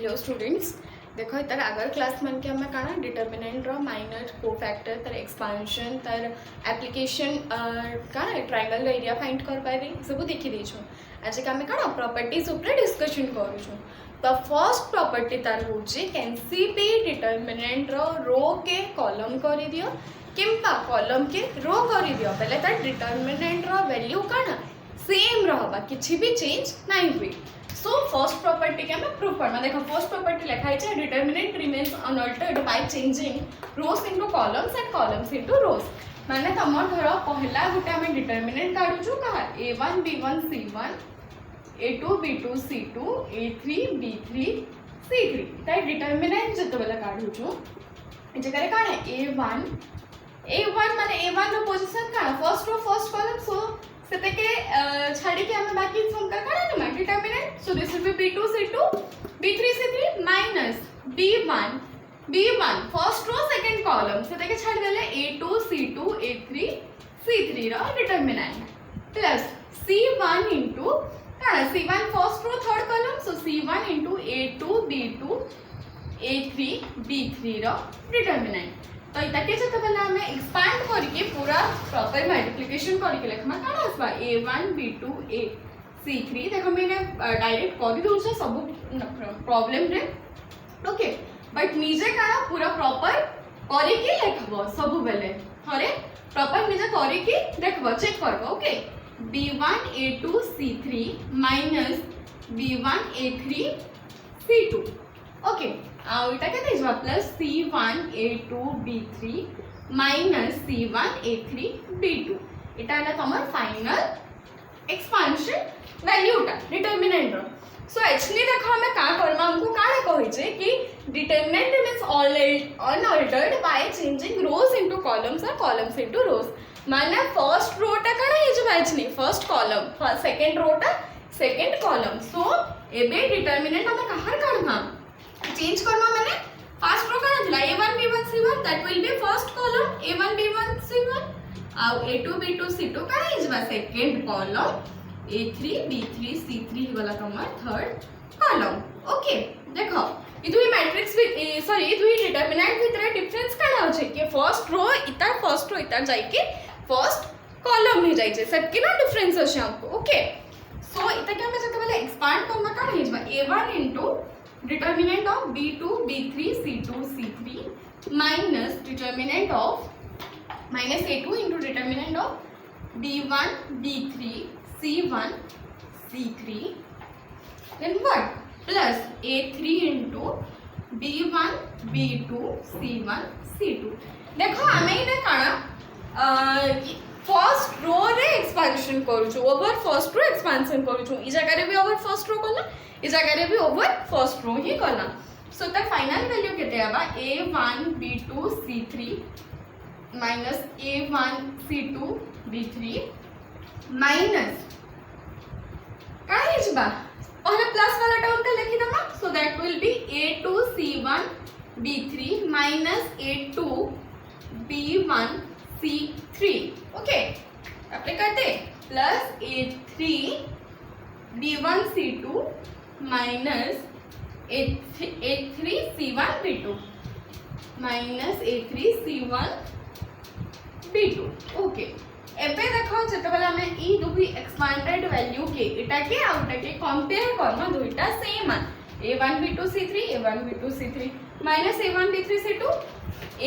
Hello students देखो तार Agar class मन के हमें काना डिटर्मिनेंट रो माइनर कोफैक्टर तार एक्सपांशन तार एप्लीकेशन का ट्रायंगल एरिया फाइंड कर पारे सब देखि देछु। आज के हमें काना प्रॉपर्टीज ऊपर डिस्कशन करूछु। तो फर्स्ट प्रॉपर्टी तार होची कैन सी बी डिटर्मिनेंट रो के कॉलम करि दियो किंबा कॉलम के रो करि दियो पहले तार डिटर्मिनेंट रो वैल्यू काना सेम रहबा किछि भी चेंज नहीं हुई। सो फर्स्ट प्रॉपर्टी के हमें प्रूफ करना देखो फर्स्ट प्रॉपर्टी लिखा है determinant remains unaltered by changing rose into columns and columns into रोज माने तमर धर पहला गुटे हमें डिटर्मिनेंट काढुछु कहा a1 b1 c1 a2 b2 c2 a3 b3 c3 ताई डिटर्मिनेंट जतो बेला काढुछु जकरे काण a1 माने a1 रो पोजीशन काण first row first column so सेते के छाड़ी के हमें बाकी फॉर्म का काढा ना determinant so this will be b2 c2 b3 c3 minus b1 first row second column सेते के छाड़ देले a2 c2 a3 c3 रो डिटर्मिनेंट प्लस c1 इनटू काना c1 first row third column so c1 into a2 b2 a3 b3 row determinant. तो इता के जते बेला हमें एक्सपांड करके पूरा प्रॉपर मल्टीप्लिकेशन करके लिखमा काना आसबा a1 b2 a c3 देखो मैंने डायरेक्ट कर दूँ सब प्रॉब्लम रे ओके बट निजे काना पूरा प्रॉपर करके लिखबो सब बेले हरे प्रॉपर निजे करके देखबो चेक करबो okay b1 a2 c3 minus b1 a3 c2 okay outta के देजवा plus c1 a2 b3 minus c1 a3 b2 इटा है तमर फाइनल एक्सपांशन वैल्यूटा डिटर्मिनेंट रो। सो एक्चुअली देखो हमें का करबा हमको काहे कहै छै कि determinant remains unaltered by changing rose into columns और कॉलम्स इनटू रोज माने फर्स्ट रो टा काना हे जो बाइचनी फर्स्ट कॉलम सेकंड रो टा सेकंड कॉलम सो एबे डिटर्मिनेंट हमें कहार काढबा चेंज करना मैंने फर्स्ट रो काना दिला a1 b1 c1 that will B first column a1 b1 c1 आउ a2 b2 c2 काना इजबा second column a3 b3 c3 वाला तमर थर्ड कॉलम ओके देखो इ दुई मैट्रिक्स सॉरी इ दुई डिटरमिनेंट भितर डिफरेंस काना होचे कि फर्स्ट रो इतार जाई के फर्स्ट कॉलम में जाई छे सेट के ना डिफरेंस होचे हमको ओके सो इता के हमें जते वाला एक्सपांड करना काना इजबा a1 into determinant of b2 b3 c2 c3 minus determinant of minus a2 into determinant of b1 b3 c1 c3 then what plus a3 into b1 b2 c1 c2 देखो हमें इने काना फर्स्ट रो रे expansion करूछु over first row expansion करूछु ई जगह रे भी ओवर फर्स्ट रो कला इस जगह रे भी ओवर फर्स्ट रो ही कला सो द फाइनल वैल्यू केते आबा a1 b2 c3 minus a1 c2 b3 minus काहे जबा पहले प्लस वाला टर्म के लिखि दमा so that will be a2 c1 b3 minus a2 b1 c3 okay apply करते plus a3 b1 c2 minus a3 c1 b2 minus a3 c1 b2 okay एबे देखो जते बेला हमें ई दुही एक्सपांडेड वैल्यू के इटा के आउटा के कंपेयर करना दुईटा सेम आ a1 b2 c3 a1 b2 c3 minus a1 b3 c2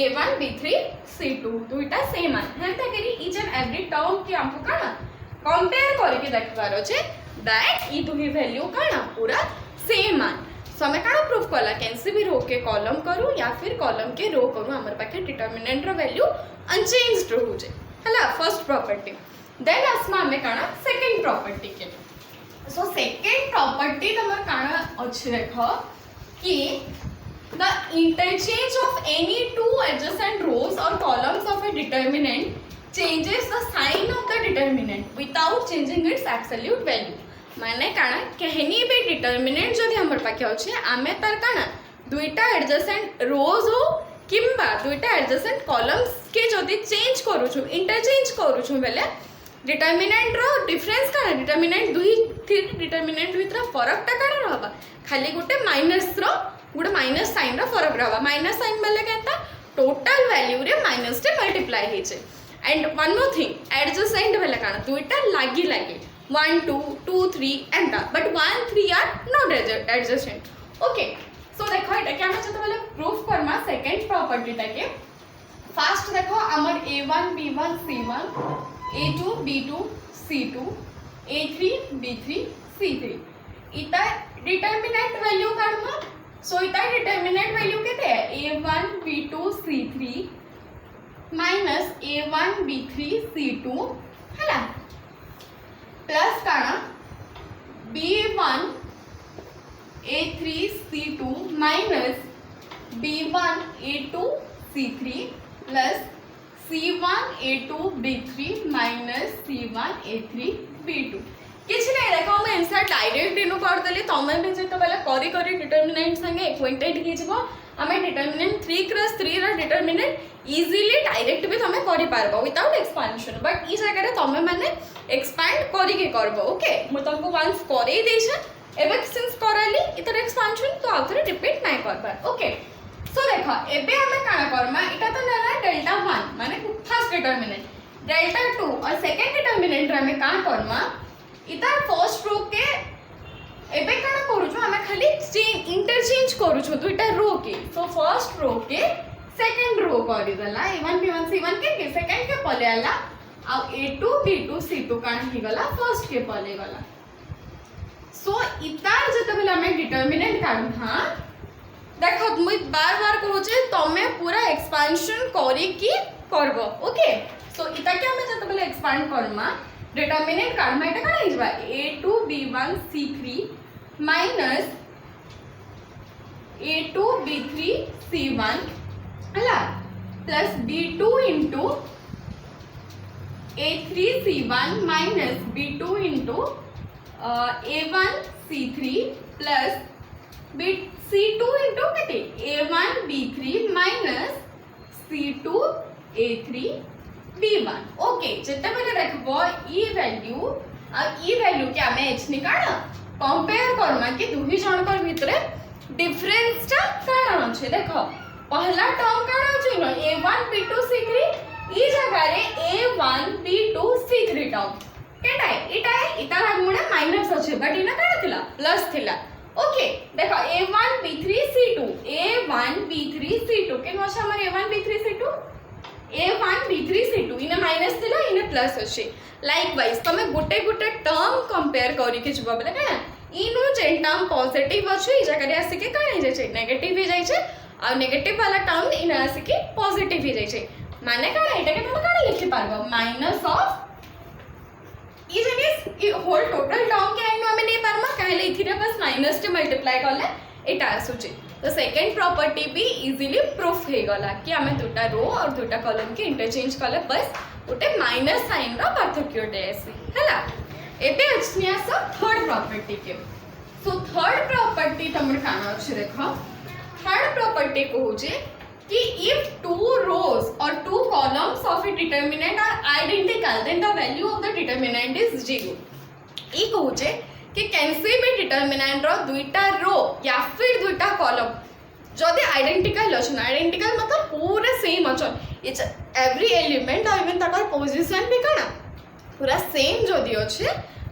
a1 b3 c2 दुईटा सेम आ हेल्थ करी ईच एंड एवरी टर्म के हमको काना कंपेयर करके देखबार अछि दैट ई दुही वैल्यू काना पूरा सेम आ सो हमें काना प्रूफ कला कैंसी भी रो के कॉलम करू या फिर कॉलम के रो करू हमर पाखे डिटर्मिनेंट रो वैल्यू अनचेंज्ड रहू जे हला फर्स्ट प्रॉपर्टी देन असमा हमें काना सेकंड प्रॉपर्टी के सो सेकंड प्रॉपर्टी तमर काना अछि देखो कि the interchange of any two adjacent rows or columns of a determinant changes the sign of the determinant without changing its absolute value माने काना कहनी भी डिटर्मिनेंट जदि हमर पाखे अछि आमे तार काना दुईटा एडजेसेंट रोज हो किंबा दुईटा एडजेसेंट कॉलम्स के जदि चेंज करूछु इंटरचेंज करूछु बेले डिटर्मिनेंट रो डिफरेंस काना डिटर्मिनेंट दुई डिटर्मिनेंट भितर फरक टा काना रहबा खाली गोटे माइनस रो करवा माइनस साइन बेले केनता टोटल वैल्यू रे माइनस टे मल्टीप्लाई हेचे and one more thing adjacent बेले काना दुईटा लागी लागी 1 2 2 3 एंता but 1 3 are not adjacent okay so देखो एटा के हम जते बेले प्रूफ करमा सेकंड प्रॉपर्टी टा के फर्स्ट देखो हमर a1 b1 c1 a2 b2 c2 a3 b3 c3 इता डिटरमिनेंट वैल्यू काढमा सो इता डिटरमिनेंट वैल्यू केते है a1 b2 c3 minus a1 b3 c2 हला प्लस काना b1 a3 c2 minus b1 a2 c3 plus c1 a2 b3 minus c1 a3 b2 किसी नहीं देखो मैं आंसर डायरेक्ट इनु कर देली तमे भी जेतो बेला करी करी डिटरमिनेंट संगे एक्वाइंटेड हे जबो हमें डिटरमिनेंट 3 क्रॉस 3 रा डिटरमिनेंट इजीली डायरेक्ट भी तमे करि पारबो विदाउट एक्सपेंशन बट ई जगह रे तमे माने एक्सपेंड करी के करबो ओके मु तुमको वंस करे देछे एबे सिंस करली इतर एक्सपेंशन तो आउथरे रिपीट नाही करबा ओके सो देखो एबे हमें काना करमा इटा तो नेला डेल्टा 1 माने फर्स्ट डिटरमिनेंट डेल्टा 2 और सेकंड डिटरमिनेंट रे हमें का करमा इधर फर्स्ट रो के एबे काना करू छु हमें खाली इंटरचेंज करू छु दुईटा रो के सो फर्स्ट रो के सेकंड रो करी देला a1 b1 c1 के सेकंड के पले आला आ a2 b2 c2 कान ही गला फर्स्ट के पले गला सो इतार जते बेला हमें डिटरमिनेंट काढू हां देखो मुई बार-बार कहू छे तमे पूरा एक्सपेंशन करी की करबो ओके सो इता के हमें जते बेला एक्सपेंड करमा डिटरमिनेंट काढमा एटा काढा हिजबा a2 b1 c3 minus a2 b3 c1 हला plus b2 into a3 c1 minus b2 into a1 c3 plus c2 into केते a1 b3 minus c2 a3 b1 okay जते बेले देखबो ई वैल्यू आ ई वैल्यू के हमें h निकाला compare Karma कि दुही जनकर भितरे डिफरेंस ता काना छै देखो पहला टर्म काना छै न a1 b2 c3 ई जगह रे a1 b2 c3 टर्म केटा इटा इता लागमुडे माइनस अछि बट इना काना थिला प्लस थिला ओके देखो a1 b3 c2 a1 b3 c2 केन अछि हमर a1 b3 c2 a1 b3 c2 इने माइनस थिला इने प्लस अछि लाइकवाइज तमे गोटे गोटे टर्म कंपेयर करी के जबा बेले काना इनो जे टर्म पॉजिटिव अछि ई जगह रे आसी के काना हे छै नेगेटिव हे जाय छै आ नेगेटिव वाला टर्म इने आसी के पॉजिटिव हे जाय छै माने काना एटा के तमे काना लिखि पारबो माइनस ऑफ ई जगह ई होल टोटल टर्म के आइनो हमें नै पारमा कहले इथिरे बस माइनस टे मल्टीप्लाई करले एटा आसुची तो सेकंड प्रॉपर्टी भी इजीली प्रूफ हे गला कि हमें दुटा रो और दुटा कॉलम के इंटरचेंज करले बस उटे माइनस साइन रा पार्थक्य टे आसी हला एबे अच्छिया सब थर्ड प्रॉपर्टी के सो थर्ड प्रॉपर्टी तमर काना अछि देखो थर्ड प्रॉपर्टी को होजे कि if two rows or two columns of a determinant are identical then the value of the determinant is 0 ई को होजे कि कैसे भी डिटरमिनेंट रो दुईटा रो या फिर दुईटा कॉलम जदि आइडेंटिकल अछन आइडेंटिकल मतलब पूरा सेम अछन इट्स एवरी एलिमेंट और इवन तकर पोजीशन भी काना पूरा सेम जदि अछि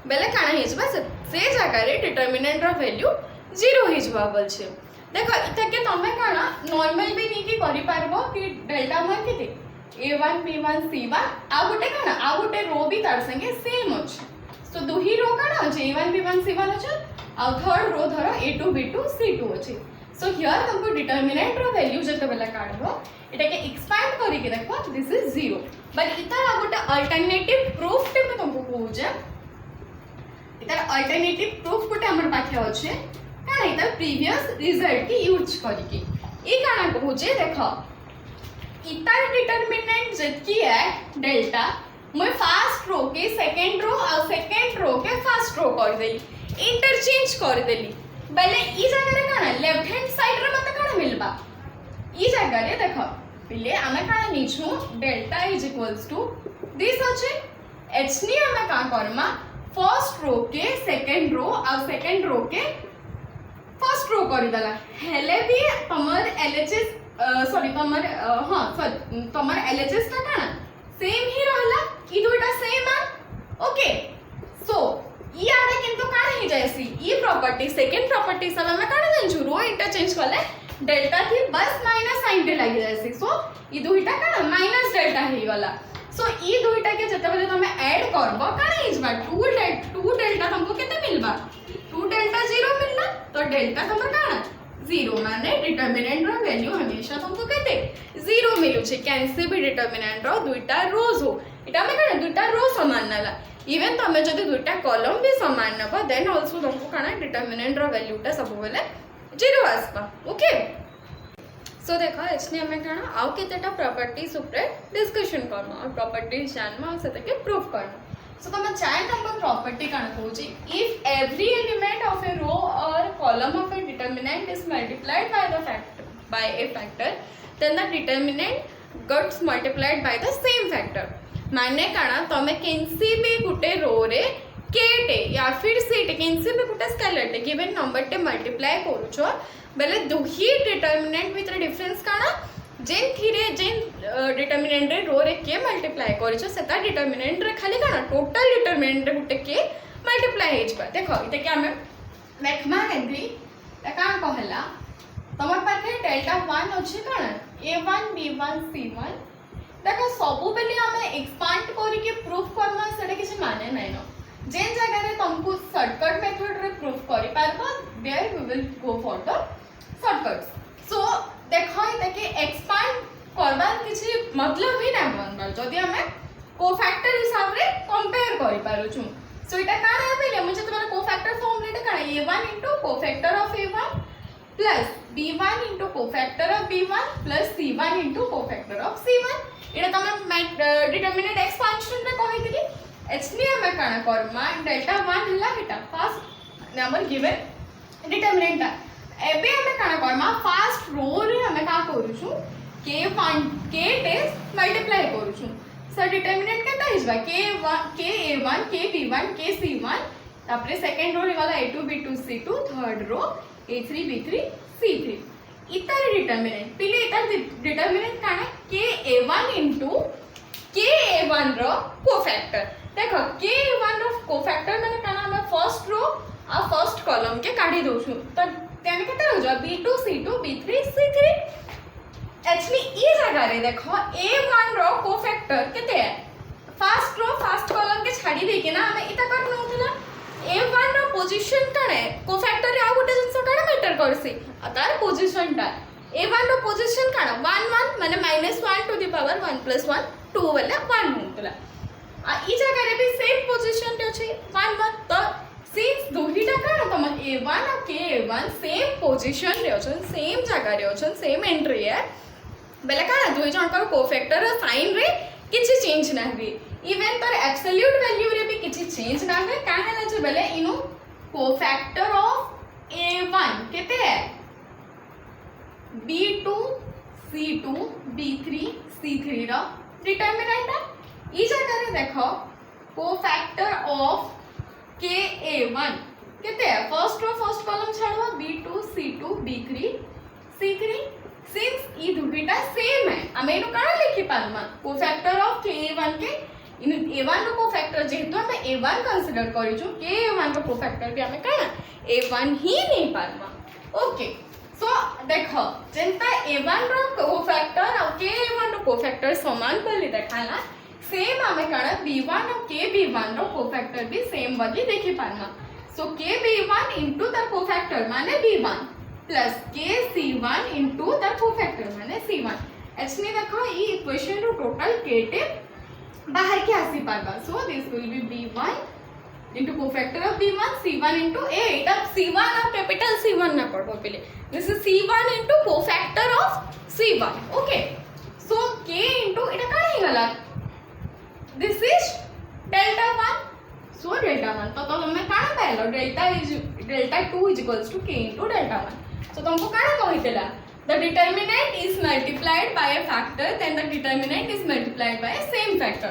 बेले काना हिजबा से जगह रे डिटरमिनेंट रो वैल्यू 0 हिजबा बोल छे देखो इता के तमे काना नॉर्मल भी नी की करि पारबो कि डेल्टा मान केते a1 b1 c1 आ गुटे काना आ गुटे रो भी तार संगे सेम अछि तो दुही रो काना अछि a1 b1 c1 अछि आ थर्ड रो धरो a2 b2 c2 अछि सो हियर तुमको डिटरमिनेंट रो वैल्यू जते बेला काढबो एटा के एक्सपेंड करि के देखो दिस इज 0 बट इतर आ गुटे अल्टरनेटिव प्रूफ टे में तुमको कहू जे इतर अल्टरनेटिव प्रूफ गुटे हमर पाखे अछि काना इतर प्रीवियस रिजल्ट के यूज करि के ई काना कहू जे देखो इतर डिटरमिनेंट जतकी है डेल्टा मैं फर्स्ट रो के सेकंड रो और सेकंड रो के फर्स्ट रो कर देली इंटरचेंज कर देली बेले ई जगह रे काना लेफ्ट हैंड साइड रे मते काना मिलबा ई जगह रे देखो पहिले हमें काना नीचू delta is equals to this अछि h नी हमें का करमा फर्स्ट रो के सेकंड रो और सेकंड रो के फर्स्ट रो करदेला हेले भी तमर एलएचएस सॉरी तमर हाँ सॉरी तमर एलएचएस टा काना सेम ही रहला ई दुईटा सेम आ ओके सो ई आडे किंतु काना ही जायसी ई प्रॉपर्टी सेकंड प्रॉपर्टी सब हम काना जानछु रो इंटरचेंज कले डेल्टा थी बस माइनस साइन टे लागि जायसी सो ई दुईटा काना माइनस डेल्टा ही वाला सो ई दुईटा के जते बेले तुम ऐड करबो काना इजबा 2 डेल्टा तुमको केते मिलबा 2 डेल्टा 0 मिलला तो डेल्टा तुम काना 0 माने डिटरमिनेंट रो वैल्यू हमेशा तुमको केते 0 मिलु छे कैंसे भी डिटरमिनेंट रो दुईटा रोज हो इटा में काना दुईटा रो समान नला इवन तुम जदि दुईटा कॉलम भी समान नबा देन आल्सो तुमको काना डिटरमिनेंट रो वैल्यूटा सब बेले 0 आसबा ओके सो देखो एचने हमें काना आउ केतेटा प्रॉपर्टीज ऊपर डिस्कशन करनो और प्रॉपर्टीज जानमा और सेते के प्रूफ करनो सो तुम 4 नंबर प्रॉपर्टी काना कहूची if every element of a row और column of a determinant is multiplied by a factor then the determinant gets multiplied by the same factor माने काना तमे केनसी भी गुटे रो रे के टे या फिर सी टे केनसी भी गुटे स्केलर टे गिवन नंबर टे मल्टीप्लाई करूछो बेले दुही डिटरमिनेंट भितर डिफरेंस काना जेन थिरे जेन डिटरमिनेंट रे रो रे के मल्टीप्लाई करिछो सेता डिटरमिनेंट रे खाली काना टोटल डिटरमिनेंट रे गुटे के मल्टीप्लाई हेजबा देखो इते के हमें देखमा केंद्री का कहला तमर पाखे डेल्टा 1 अछि काना a1 b1 c1 देखो सबु बेले हमें एक्सपांड करी के प्रूफ करना सेटा किछ माने नै न जेन जगह रे तुमको शॉर्टकट मेथड रे प्रूफ करि पारबो there we will go for the shortcuts so देखो इते एक्सपांड करबार किछि मतलब ही ना बनबार जदि हमें कोफैक्टर हिसाब रे कंपेयर करि पारु छु सो इटा का है पहले मुझे तुम्हारा कोफैक्टर फॉर्मूला का a1 * cofactor of a1 plus b1 * cofactor of b1 plus c1 * cofactor of c1 इटा तमे डिटरमिनेंट एक्सपांशन रे कहि दिली एचनी हमें काना करमा डेल्टा 1 हला हेटा फर्स्ट नंबर गिवन डिटरमिनेंट एबे हमें काना करमा फर्स्ट रो रे हमें का करू छु k1 k टेस्ट मल्टीप्लाई करू छु सो determinant केता हिजबा k1 k a1 k b1 k c1 तापरे सेकंड रो रे वाला a2 b2 c2 third row a3 b3 c3 इतर डिटरमिनेंट पहले इतर डिटरमिनेंट काना k a1 * k a1 रो कोफैक्टर देखो k a1 रो कोफैक्टर माने काना हम फर्स्ट रो आ फर्स्ट कॉलम के काढी दउ छु त तेने केते हो जा b2 c2 b3 c3 actually ई जगह रे देखो a1 रो कोफैक्टर केते है फर्स्ट रो फर्स्ट कॉलम के छाडी दे के ना हम इता कर नउथला a1 रो पोजीशन कणे कोफैक्टर रे आ गुटे जिंस काना मैटर करसी अतार पोजीशन ता a1 रो पोजीशन काना 1 1 माने -1 टू द पावर 1 + 1 2 वाला 1 होतला आ ई जगह रे भी सेम पोजीशन ते अछि 1 1 तो सिंस दोहीटा काना तम a1 और k1 सेम पोजीशन रे अछन सेम जगह रे अछन सेम एंट्री है बेले काना दुई जन कर कोफैक्टर रो साइन रे किछि चेंज ना हुई इवन तर एब्सोल्यूट वैल्यू रे भी किछि चेंज ना है काहे ना जे बेले इनु कोफैक्टर ऑफ a1 केते है b2 c2 b3 c3 रो डिटरमिनेंट है ई जगह रे देखो कोफैक्टर ऑफ ka1 केते है फर्स्ट रो फर्स्ट कॉलम छाड़वा b2 c2 b3 c3 since ई दुटा सेम है हमें इनो काना लिखि पारमा कोफैक्टर ऑफ ka1 के इन a1 रो कोफैक्टर जेहेतु हमें a1 कंसीडर करि छु ka1 रो कोफैक्टर भी हमें काना a1 ही नहीं पारमा ओके सो देखो जेंता a1 रो कोफैक्टर और ka1 रो कोफैक्टर समान बोली देखाला सेम हमें काना b1 और kb1 रो कोफैक्टर भी सेम वाली देखि पारमा सो kb1 इनटू द कोफैक्टर माने b1 plus kc1 into the cofactor माने c1 एचनी देखो ई इक्वेशन रो टोटल k टे बाहर के आसी पारबा so this will be b1 into cofactor of b1 c1 into a इटा c1 और कैपिटल c1 ना पढ़बो पहले this is c1 into cofactor of c1 okay so k into इटा का ही गला this is delta 1 so delta 1 तो हमें काना पाइलो delta 2 is equals to k into delta 1 so तुमको काना कहितला the determinant is multiplied by a factor then the determinant is multiplied by a same factor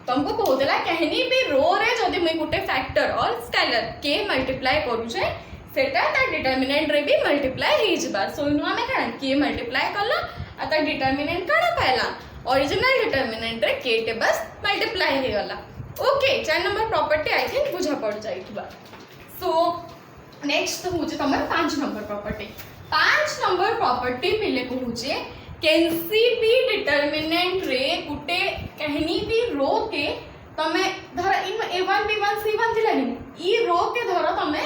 तुमको कहतला कहनी भी रो रे जदी मैं गुटे फैक्टर और स्केलर k मल्टीप्लाई करू छे सेटा ता डिटरमिनेंट रे भी मल्टीप्लाई हे जिबा सो इनु हमें काना के मल्टीप्लाई करला आता डिटरमिनेंट काना पाइला ओरिजिनल डिटरमिनेंट रे के टे बस मल्टीप्लाई हे गला okay 4 number property I think बुझा पड़ जाइबा सो नेक्स्ट हूँ तुम 5 नंबर प्रॉपर्टी 5 नंबर प्रॉपर्टी मिले कहूचे कैंसी भी डिटरमिनेंट रे गुटे कहनी भी रो के तमे धर इन a1 b1 c1 दिलानी ई रो के धर तमे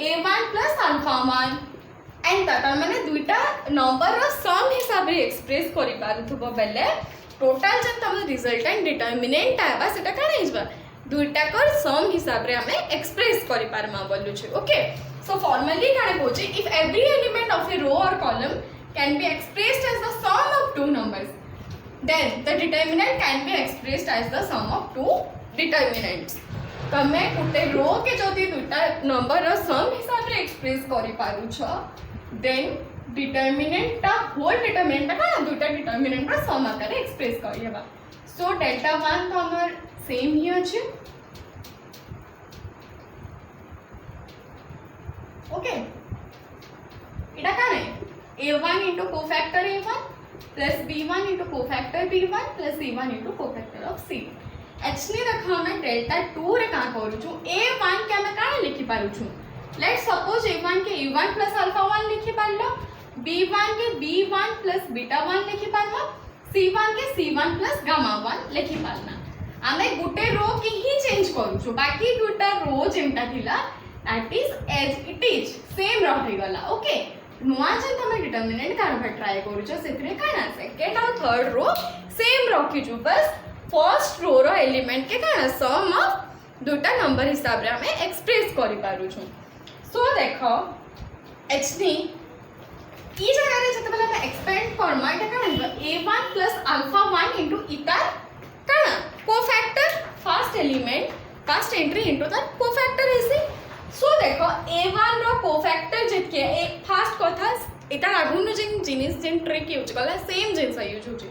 a1 प्लस अल्फा 1 एंड तार माने दुईटा नंबर रो सम हिसाब रे एक्सप्रेस करि पारुथबो बेले टोटल जन तम रिजल्टेंट डिटरमिनेंट आबा सेटा काना हिजबा दुईटा कर सम हिसाब रे हमें एक्सप्रेस करि पारमा बोलु छै ओके सो फॉर्मली काना कहूचे if every element of a row और column can be expressed as the sum of two numbers then the determinant can be expressed as the sum of two determinants तमे गुटे रो के जदि दुटा number रो सम हिसाब रे express करि पारु छ देन डिटरमिनेंट ता होल डिटरमिनेंट का दुटा डिटरमिनेंट रो सम आकार एक्सप्रेस करि हेबा सो डेल्टा 1 तो हमर सेम ही अछि ओके इडा का नै a1 into cofactor a1 plus b1 into cofactor b1 plus c1 into cofactor of c h ने रखा मैं डेल्टा 2 रे का करू छु a1 के मैं काहे लिखि पारु छु लेट्स सपोज a1 के a1 plus alpha 1 लिखि पारलो b1 के b1 plus beta 1 लिखि पारलो c1 के c1 plus gamma 1 लिखि पारना आमे गुटे रो की ही चेंज करू छु बाकी दुटा रो जेमटा थिला that is as it is same रहि गला ओके नुआ जन तमे डिटरमिनेंट काढबा ट्राई करू छ सेथरे काना सेकंड और थर्ड रो सेम रखि छु बस फर्स्ट रो रो एलिमेंट के काना सम ऑफ दुटा नंबर हिसाब रे हमें एक्सप्रेस करि पारु छु सो देखो hd ई जगह रे जते बेला हम एक्सपेंड फॉर्मा के काना a1 प्लस अल्फा 1 इनटू इटा काना cofactor first element first entry into the cofactor is so देखो a1 रो कोफैक्टर जितके एक फास्ट कथा एटा आगुन जिन जिनिस जिन ट्रिक यूज कला सेम जिनिस यूज होची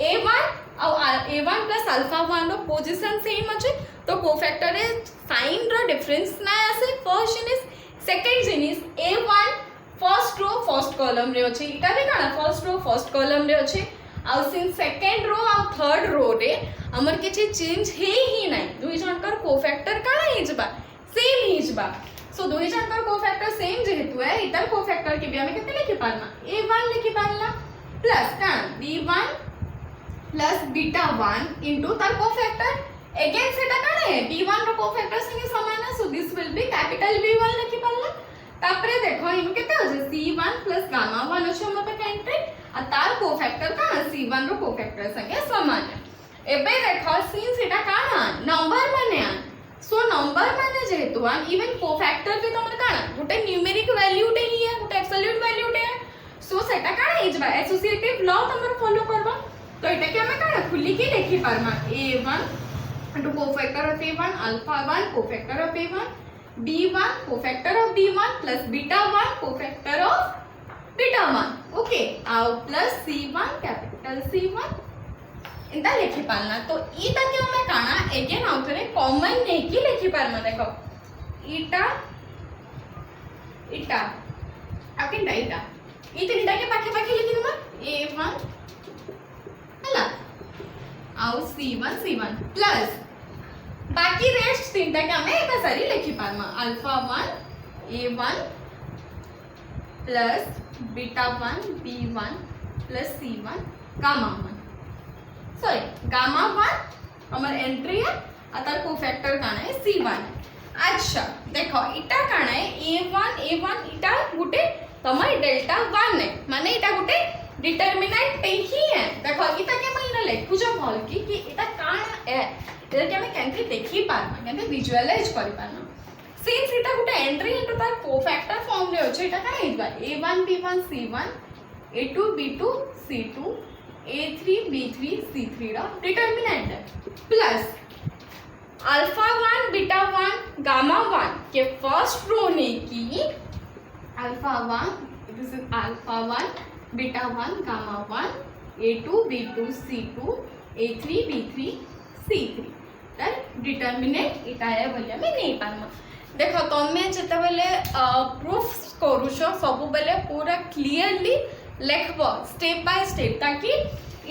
a1 और a1 प्लस अल्फा 1 रो पोजीशन सेम अछि तो कोफैक्टर रे साइन रो डिफरेंस ना आसे फर्स्ट जिनिस सेकंड जिनिस a1 first row first column रे अछि इटा भी काना फर्स्ट रो फर्स्ट कॉलम रे अछि और सिंस सेकंड रो और थर्ड रो रे हमर किछि चेंज हे ही नै दुई जनकर कोफैक्टर काना हिजबा सेम हिजबा सो दुई जनकर कोफैक्टर सेम जेहेतु है इतर कोफैक्टर के भी हमें कितने लिखि पारना a1 लिखि पारला प्लस कान b1 प्लस बीटा 1 इनटू तार कोफैक्टर अगेन सेटा कान है b1 रो कोफैक्टर संगे समान है सो this will B capital b1 लिखि पारला तापरे देखो इनु केते होजे c1 प्लस गामा 1 अछि हमर पे एंट्री आ तार कोफैक्टर कान c1 रो कोफैक्टर संगे समान है एबे देखो सिंस सेटा कान नंबर माने सो नंबर माने जेहेतु इवन कोफैक्टर भी तमर काना गुटे न्यूमेरिक वैल्यू टे ही है गुटे एब्सोल्यूट वैल्यू टे है सो सेटा काना हिजबा एसोसिएटिव लॉ तमर फॉलो करबा तो एटा के हमें काना खुली के लिखि पारमा a1 into cofactor of a1 alpha 1 cofactor of a1 b1 cofactor of b1 plus beta 1 cofactor of beta 1 okay आउ प्लस c1 कैपिटल c1 इंता लिखि पारना तो ई तक हमें काना अगेन आउथरे कॉमन नहीं की लिखि पारमा देखो इटा इटा अकिन इटा ई तीनटा के पाखे पाखे लिखि दमा a1 हला आउ c1 प्लस बाकी रेस्ट तीनटा के हमें एक सारी लिखि पारमा alpha 1 a1 plus beta 1 b1 plus c1 gamma 1 sorry gamma 1 हमर एंट्री है अतर कोफैक्टर काना है c1 अच्छा देखो इटा काना है a1 इटा गुटे तमर डेल्टा 1 है माने इटा गुटे डिटरमिनेंट ही है देखो इटा के महीना लेखु जो भल की कि इटा काना है इटा के हमें केंते देखि पारमा केंते विजुअलाइज करि पारमा सिंस इटा गुटे एंट्री इनटू तार कोफैक्टर फॉर्म रे अछि इटा काना हिजबा a1 b1 c1 a2 b2 c2 a3 b3 c3 रा डिटरमिनेंट है प्लस अल्फा 1 बीटा 1 गामा 1 के फर्स्ट रो ने की alpha 1 this is alpha 1 beta 1 gamma 1 a2 b2 c2 a3 b3 c3 तर डिटरमिनेंट इटा है बोलिया में नहीं पारमा देख तुम्हें जिते बेले प्रूफ करुच सब बेले पूरा क्लीयरली लिखब स्टेप बाय स्टेप ताकि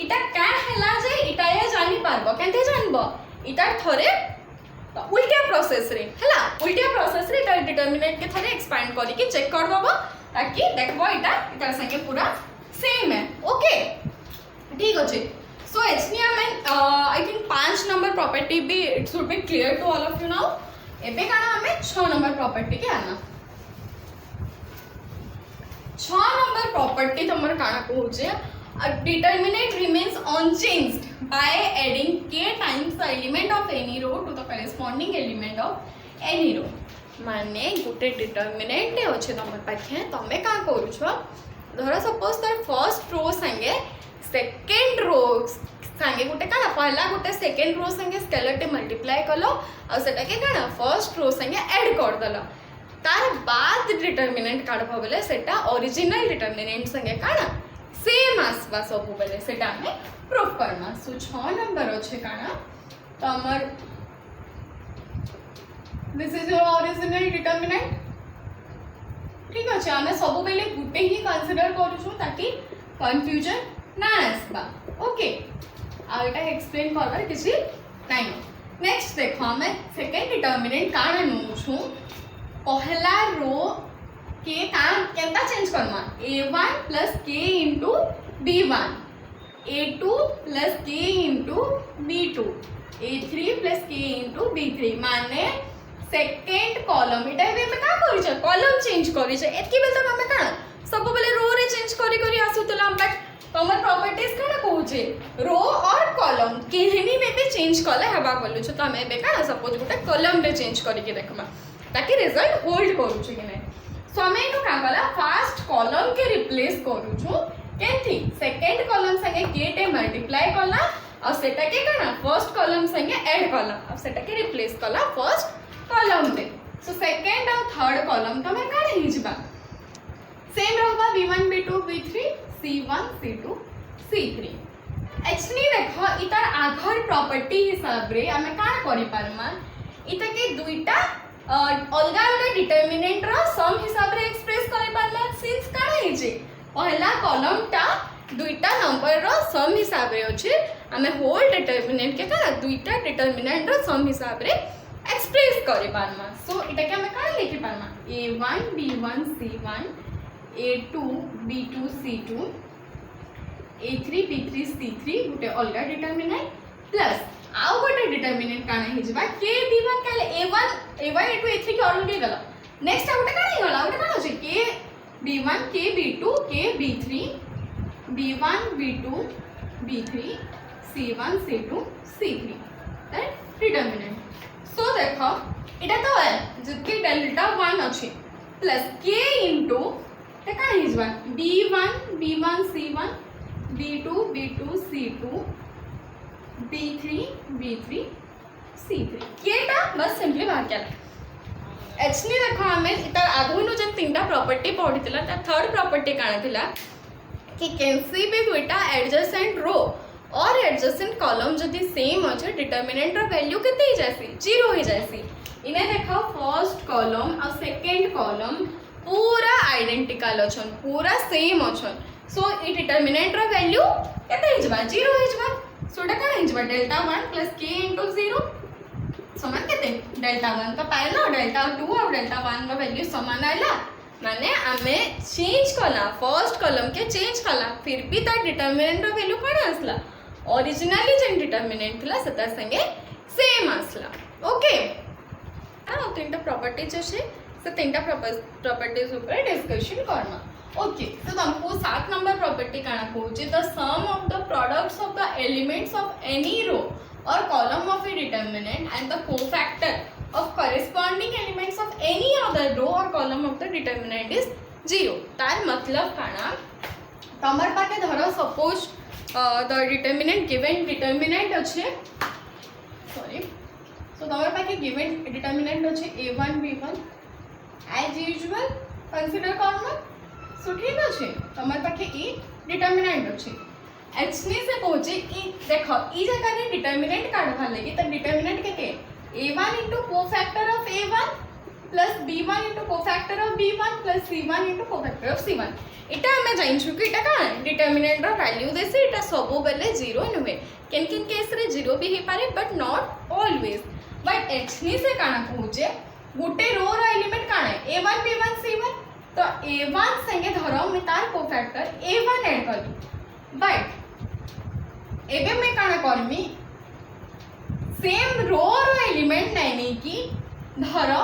इटा क्या है जे इटा ये जानी पारबो केनते जानबो इटा थरे उल्टा प्रोसेस रे हला उल्टा प्रोसेस रे इटा डिटरमिनेंट के थरे एक्सपैंड करी के चेक कर दबो ताकि देखबो इटा इटा संगे पूरा सेम है ओके ठीक अछि सो एचनी आई थिंक 5 नंबर प्रॉपर्टी भी it should be clear to all of you now एबे काना हमें 6 नंबर प्रॉपर्टी के आना 6 नंबर प्रॉपर्टी तमर काना कहूचे a determinant remains unchanged by adding k times the element of any row to the corresponding element of any row माने गुटे determinant अच्छे तमर पाखे तमे का करूछ धर सपोज तार फर्स्ट रो संगे सेकंड रो संगे गुटे काना पहला गुटे सेकंड रो संगे स्केलर टे मल्टीप्लाई कलो और सेटा के काना फर्स्ट रो संगे ऐड कर दलो तार बाद डिटरमिनेंट काढबो बेले सेटा ओरिजिनल डिटरमिनेंट संगे काना सेम आसवा सब बेले सेटा हमें प्रूफ करना सो 6 नंबर अच्छे काना तमर this is your original determinant ठीक अच्छे हमें सब बेले गुटे ही कंसीडर करूछु ताकि कंफ्यूजन ना आसबा ओके आ एटा एक्सप्लेन करबार किछि नाही नेक्स्ट देखो हमें सेकंड डिटरमिनेंट काना नउछु पहला रो के काम केंता चेंज करना a1 plus k into b1 a2 plus k into b2 a3 plus k into b3 माने सेकंड कॉलम इटा बे में का करि छ कॉलम चेंज करि छ एतकी बेल तक हमें का सब बेले रो रे चेंज करी करी आसुतला बट तमर प्रॉपर्टीज काना कहूचे रो और कॉलम केहनी में भी चेंज कले हबा बोलु छ तमे बे का सपोज गुटे कॉलम रे चेंज करी के देखमा ताकि रिजल्ट होल्ड करू छ कि नै सो हमें इनो का गला फर्स्ट कॉलम के रिप्लेस करू छु केथि सेकंड कॉलम संगे k टे मल्टीप्लाई कला और सेटा के काना फर्स्ट कॉलम संगे ऐड कला अब सेटा के रिप्लेस कला फर्स्ट कॉलम रे सो सेकंड और थर्ड कॉलम तमे काना हि जिबा सेम रहबा b1 b2 b3 c1 c2 c3 actually देखो इतार आधार प्रॉपर्टी हिसाब रे हमें काना करि पारमा इता के दुईटा अलगा अलगा डिटरमिनेंट रो सम हिसाब रे एक्सप्रेस करि पारला सिंस काना हिजे पहला कॉलम टा दुईटा नंबर रो सम हिसाब रे अछि हमें होल डिटरमिनेंट के काना दुईटा डिटरमिनेंट रो सम हिसाब रे एक्सप्रेस करि पारमा सो इटा के हमें काना लिखि पारमा a1 b1 c1 a2 b2 c2 a3 b3 c3 गुटे अलगा डिटरमिनेंट प्लस आउ गोटे डिटरमिनेंट काना हि जबा k b1 काले a1 a2 a3 के ऑलरेडी गला नेक्स्ट आउ गोटे काना हि गला गोटे काना छै k b1 k b2 k b3 b1 b2 b3 c1 c2 c3 that determinant so देखो एटा तो है जबकि डेल्टा 1 अछि प्लस k इनटू ते काना हि जबा b1 c1 b2 b2 c2 b3 b3 c3 केटा बस सिंपली बाहर केला एक्चुअली देखो हमें इता आगुनु जन तीनटा प्रॉपर्टी पढितला ता थर्ड प्रॉपर्टी काना थिला कि कैन सी बी दुईटा एडजेसेंट रो और एडजेसेंट कॉलम जदी सेम अछि डिटरमिनेंट रो वैल्यू केते hi जासी 0 hi जासी इने देखो फर्स्ट कॉलम और सेकंड कॉलम पूरा आइडेंटिकल अछन पूरा सेम अछन सो इ डिटरमिनेंट रो वैल्यू केते hi जबा 0 hi जबा सो एटा काना hi जबा डेल्टा 1 प्लस k इनटू 0 समान केते डेल्टा 1 तो पाइलो डेल्टा 2 और डेल्टा 1 रो वैल्यू समान आइला माने हमें चेंज कला फर्स्ट कॉलम के चेंज कला फिर भी ता डिटरमिनेंट रो वैल्यू कोन आसला ओरिजिनली जेन डिटरमिनेंट थला सता संगे सेम आसला ओके आ तीनटा प्रॉपर्टीज अछि से तीनटा प्रॉपर्टीज ऊपर डिस्कशन करना ओके तो तुमको 7 नंबर प्रॉपर्टी काना कहूची the sum of the products of the elements of any row or column of a determinant and the cofactor of corresponding elements of any other row or column of the determinant is 0 तार मतलब काना तमर पाके धरो suppose the determinant given determinant अच्छे sorry so तमर पाके given determinant अच्छे a1 b1 as usual consider करना so ठीक अच्छे तमर पाके e determinant अच्छे एक्चुअली से पहुंचे कि देखो ई जगह ने डिटरमिनेंट काढवा लगी त डिटरमिनेंट के a1 * cofactor of a1 plus b1 into cofactor of b1 plus c1 into cofactor of c1 इटा हमें जानिछु कि इटा का डिटरमिनेंट रो वैल्यू देसी इटा सबो बेले 0 नुहे किन किन केस रे 0 भी हे पारे but not always but actually से काना कहूचे गुटे रो रो एलिमेंट काना है a1 b1 c1 तो a1 संगे धरो मैं तार कोफैक्टर a1 ऐड करी बट एबे मैं काना करमी सेम रो रो एलिमेंट नहीं कि धरो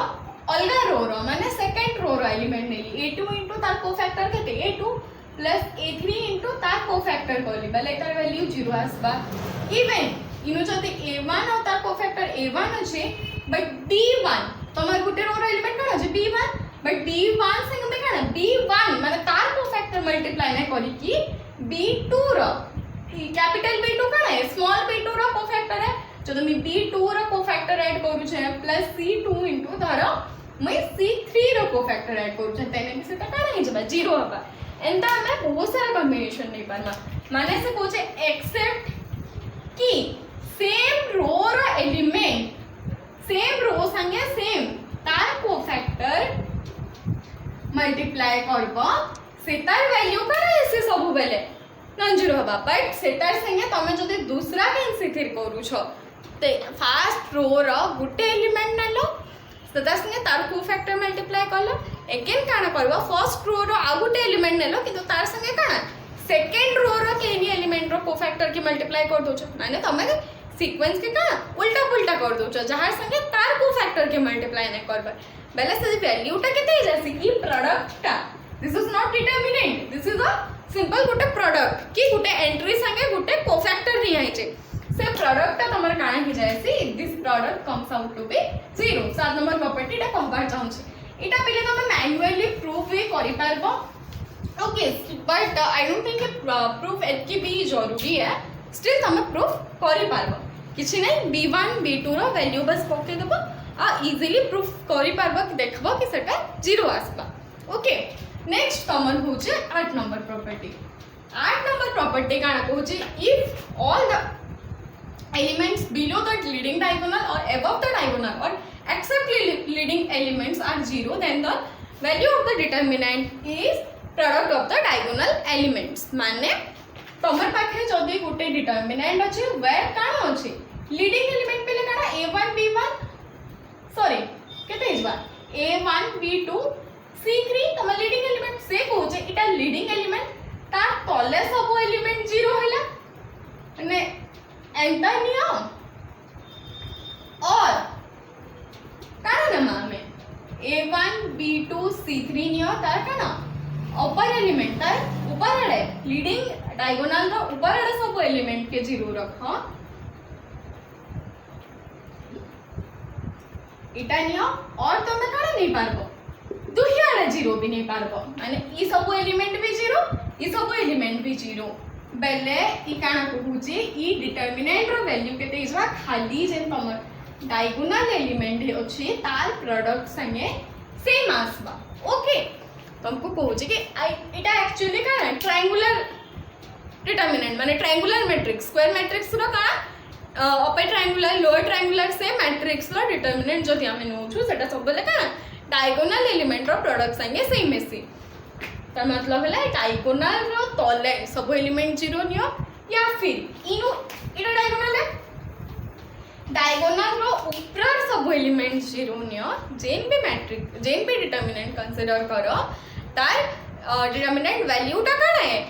अलगा रो रो माने सेकंड रो रो एलिमेंट नेली a2 into तार कोफैक्टर केते a2 प्लस a3 into तार कोफैक्टर करली बेले तार वैल्यू 0 आसबा इवन इनु जति a1 और तार कोफैक्टर a1 अछि बट b1 तमर गुटे रो रो एलिमेंट कोन अछि b1 बट b1 संग में काना b1 माने तार कोफैक्टर मल्टीप्लाई नै करी कि b2 रो कैपिटल b2 काना है स्मॉल b2 रो कोफैक्टर है जो मैं b2 रो कोफैक्टर ऐड करू छे प्लस c2 into धरो मैं c3 रो कोफैक्टर ऐड करू छे तेने भी सेटा काना हे जबा 0 हबा एंता मैं बहुत सारा कॉम्बिनेशन नहीं पारमा माने से कोचे एक्सेप्ट कि सेम रो रो एलिमेंट सेम रो संगे सेम तार कोफैक्टर मल्टीप्लाई करबो सेतार वैल्यू काना ऐसे सब बेले नॉन जीरो हबा बट सेतार संगे तमे जदि दूसरा कंसीडर करू छो ते फर्स्ट रो रो गुटे एलिमेंट नलो सेतार संगे तार कोफैक्टर मल्टीप्लाई करलो अगेन काना करबो फर्स्ट रो रो आ गुटे एलिमेंट नलो किंतु तार संगे काना सेकंड रो रो केनी एलिमेंट रो कोफैक्टर के मल्टीप्लाई कर दोछो माने तमे सीक्वेंस के काना उल्टा पुल्टा कर दोछो जहार संगे तार कोफैक्टर के मल्टीप्लाई नै करबा बेले से वैल्यूटा केते जैसे कि प्रोडक्टटा this is not determinant this is a simple गुटे प्रोडक्ट कि गुटे एंट्री संगे गुटे कोफैक्टर नि आइचे से प्रोडक्टटा तमर काना कि जायसी this product comes out to be 0 7 number प्रॉपर्टीटा कहबार चाहूछी इटा पहिले तमे मैन्युअली प्रूफ भी करि पारबो okay but I don't think proof एतकी भी जरूरी है स्टिल तमे प्रूफ करि पारबो किछि नै b1 b2 रो वैल्यू बस पके देबो आ इजीली प्रूफ करि पारबो कि देखबो कि सेटा 0 आसबा ओके नेक्स्ट कॉमन होचे 8 नंबर प्रॉपर्टी 8 नंबर प्रॉपर्टी काना होचे if all the elements below the leading diagonal or above the diagonal or except leading elements are 0 then the value of the determinant is product of the diagonal elements माने तमर पाखे जदी गुटे determinant अछि where काना अछि leading element पेले काना a1 b1 sorry केते इजबा a1 b2 c3 तमर लीडिंग एलिमेंट से कहूचे इटा लीडिंग एलिमेंट ता तले सब एलिमेंट 0 हैला ने एंटर नियो और काना ना में a1 b2 c3 नियो तार काना अपर एलिमेंट तार ऊपर आड़े लीडिंग डायगोनल रो ऊपर आड़े सब एलिमेंट के 0 रखो इटा नियो और तमे काना नहीं पारबो दुही आड़े 0 भी नहीं पारबो माने ई सब एलिमेंट भी 0 ई सब एलिमेंट भी 0 बेले ई काना कहूचे ई डिटरमिनेंट रो वैल्यू केते इजवा खाली जेन तमर डायगोनल एलिमेंट अछि तार प्रोडक्ट संगे सेम आसबा ओके तुमको कहूचे कि इटा एक्चुअली काना ट्रायंगुलर डिटरमिनेंट माने ट्रायंगुलर मैट्रिक्स स्क्वायर मैट्रिक्स रो काना अपर ट्रायंगुलर लोअर ट्रायंगुलर से मैट्रिक्स रो डिटरमिनेंट जदि हमें नोछु सेटा सब बेले काना डायगोनल एलिमेंट रो प्रोडक्ट संगे सेम मेसी तर मतलब है डायगोनल रो तले सब एलिमेंट 0 नियो या फिर इनु इटा डायगोनल है डायगोनल रो ऊपर सब एलिमेंट 0 नियो जेन भी मैट्रिक्स जेन भी डिटरमिनेंट कंसीडर करो तार डिटरमिनेंट वैल्यू टा काना है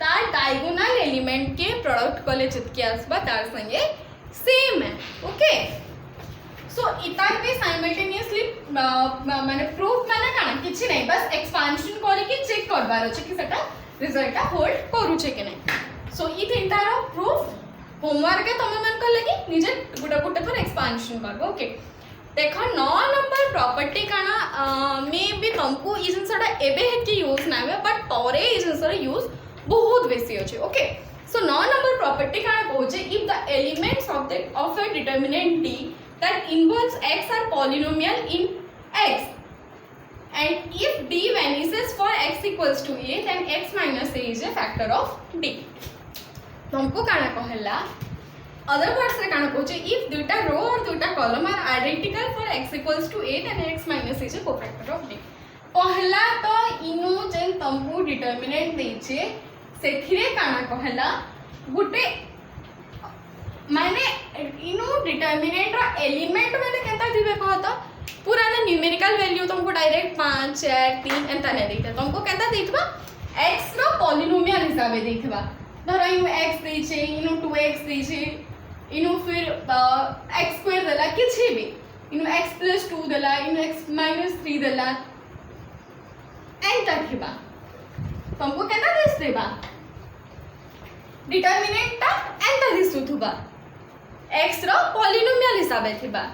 तार डायगोनल एलिमेंट के प्रोडक्ट कले जितके आसबा तार संगे सेम है ओके सो इतार पे साइमल्टेनियसली माने प्रूफ माने काना किछि नै बस एक्सपेंशन करि के चेक करबार अछि कि सेटा रिजल्ट होल्ड करू छै कि नै सो ई थिंटार प्रूफ होमवर्क तमे मन कर लगी निजे गुटा गुटा थोर एक्सपेंशन करबो ओके देखो 9 नंबर प्रॉपर्टी काना मे भी तुमको ई जिंसटा एबे हेतके यूज नावे बट तोरे ई जिंसर यूज बहुत बेसी अछि ओके सो 9 नंबर प्रॉपर्टी काना कहूचे if the elements of a determinant d that involves x are polynomial in x and if d vanishes for x equals to a then x minus a is a factor of d तुमको काना कहला other words रे काना कहूचे if दुटा row और दुटा column are identical for x equals to a then x minus a is a cofactor of b। पहला तो इनु जेन तमको डिटरमिनेंट देछे सेथिरे काना कहला गुटे माने इनु डिटरमिनेंट रो एलिमेंट माने केनता दिबे कहत पूरा ना न्यूमेरिकल वैल्यू तुमको डायरेक्ट 5 4 3 एंता ने देता तुमको केनता देथबा x रो पॉलिनोमियल हिसाबे देथबा धरो इनु x देछे इनु 2x देछे इनु फिर x स्क्वायर देला किछि भी इनु x + 2 देला इनु x - 3 देला एंता थिबा तुमको केनता दिस देबा डिटरमिनेंट ता एंता दिसुथबा x रो पॉलिनोमियल हिसाबे थिबा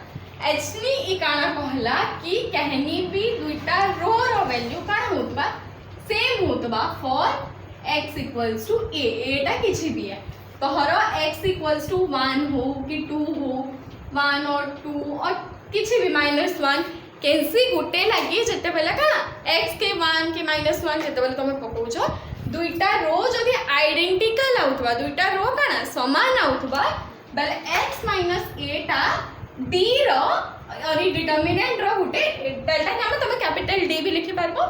h नी ई काना कहला कि कहनी भी दुईटा रो रो वैल्यू काना होतबा सेम होतबा for x equals to a एटा किछि भी है तो हरो x इक्वल्स टू 1 हो कि 2 हो 1 और 2 और किछि भी -1 कैंसी गुटे लगी जेते बेला का x के 1 के -1 जेते बेला तमे पकोचो दुईटा रो जदी आइडेंटिकल आउतबा दुईटा रो काना समान आउतबा बेले x - a टा d रो और डिटरमिनेंट रो गुटे डेल्टा के हम तमे कैपिटल d भी लिखि पारबो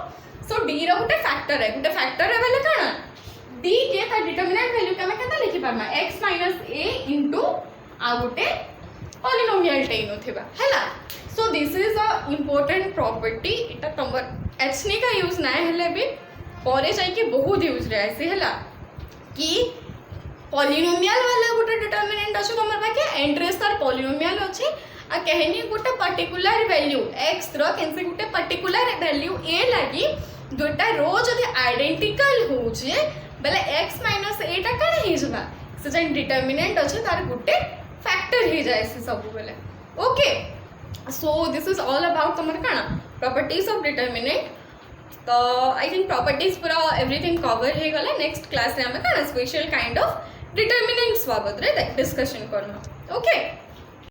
सो d रो गुटे फैक्टर है बेले काना d के ता डिटरमिनेंट वैल्यू के हम केता लिखि पारमा x - a into uh Gute polynomial टेनो थिबा हैला so this is a important property इटा तमर h नी का यूज ना हेले भी परे जाई के बहुत यूज रे ऐसे हैला कि पॉलिनोमियल वाला गोटे डिटरमिनेंट अछि तमर बाके एंट्रेस तार पॉलिनोमियल अछि आ कहनी गोटे पर्टिकुलर वैल्यू x रो कैसे गोटे पर्टिकुलर वैल्यू a लागी दुटा रो जदि आइडेंटिकल हो जे बेले x - a टा कण हे जबा से जन डिटरमिनेंट अछि तार गोटे फैक्टर हे जाय से सब बेले okay so this is all about तमर काना प्रॉपर्टीज ऑफ डिटरमिनेंट तो आई थिंक प्रॉपर्टीज पूरा एवरीथिंग कवर हे गला नेक्स्ट क्लास रे हम काना स्पेशल काइंड ऑफ डिटरमिनेंट्स बाबत रे डिस्कशन करना ओके